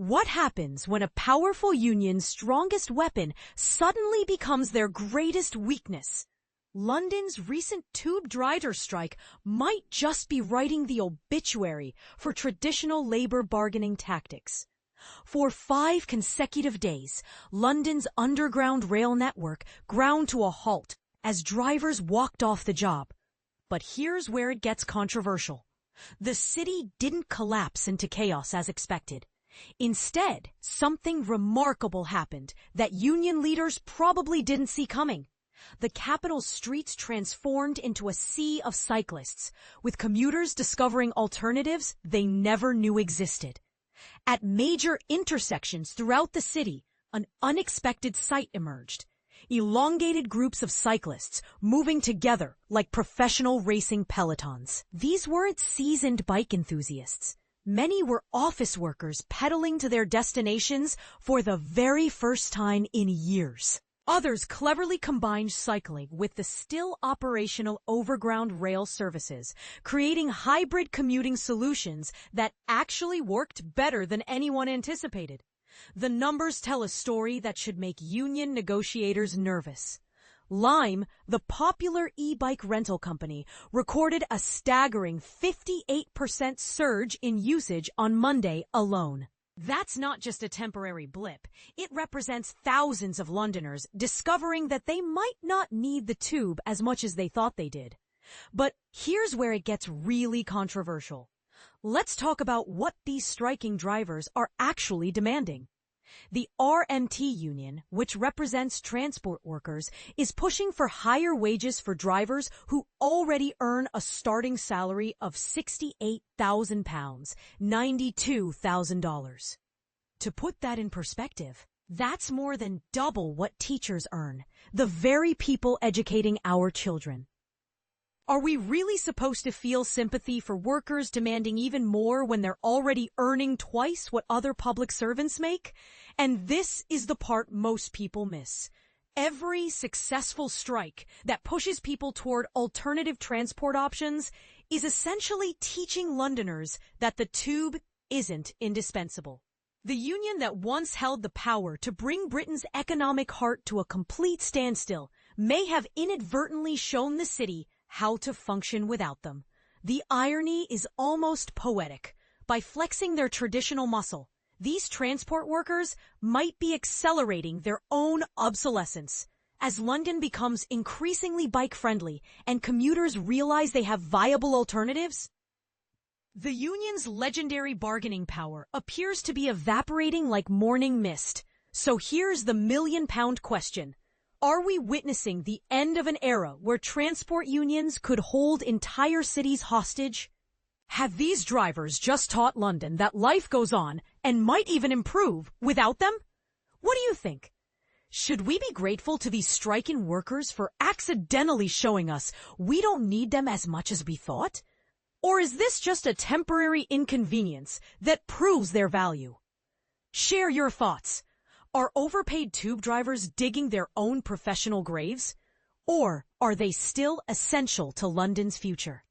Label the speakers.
Speaker 1: What happens when a powerful union's strongest weapon suddenly becomes their greatest weakness? London's recent tube driver strike might just be writing the obituary for traditional labor bargaining tactics. For 5 consecutive days, London's underground rail network ground to a halt as drivers walked off the job. But here's where it gets controversial. The city didn't collapse into chaos as expected. Instead, something remarkable happened that union leaders probably didn't see coming. The capital's streets transformed into a sea of cyclists, with commuters discovering alternatives they never knew existed. At major intersections throughout the city, an unexpected sight emerged. Elongated groups of cyclists moving together like professional racing pelotons. These weren't seasoned bike enthusiasts. Many were office workers pedaling to their destinations for the very first time in years. Others cleverly combined cycling with the still operational overground rail services, creating hybrid commuting solutions that actually worked better than anyone anticipated. The numbers tell a story that should make union negotiators nervous. Lime, the popular e-bike rental company, recorded a staggering 58% surge in usage on Monday alone. That's not just a temporary blip. It represents thousands of Londoners discovering that they might not need the tube as much as they thought they did. But here's where it gets really controversial. Let's talk about what these striking drivers are actually demanding. The RMT union, which represents transport workers, is pushing for higher wages for drivers who already earn a starting salary of £68,000, $92,000. To put that in perspective, that's more than double what teachers earn, the very people educating our children. Are we really supposed to feel sympathy for workers demanding even more when they're already earning twice what other public servants make? And this is the part most people miss. Every successful strike that pushes people toward alternative transport options is essentially teaching Londoners that the tube isn't indispensable. The union that once held the power to bring Britain's economic heart to a complete standstill may have inadvertently shown the city how to function without them. The irony is almost poetic. By flexing their traditional muscle, these transport workers might be accelerating their own obsolescence. As London becomes increasingly bike-friendly and commuters realize they have viable alternatives, the union's legendary bargaining power appears to be evaporating like morning mist. So here's the million-pound question. Are we witnessing the end of an era where transport unions could hold entire cities hostage? Have these drivers just taught London that life goes on and might even improve without them? What do you think? Should we be grateful to these striking workers for accidentally showing us we don't need them as much as we thought? Or is this just a temporary inconvenience that proves their value? Share your thoughts. Are overpaid tube drivers digging their own professional graves? Or are they still essential to London's future?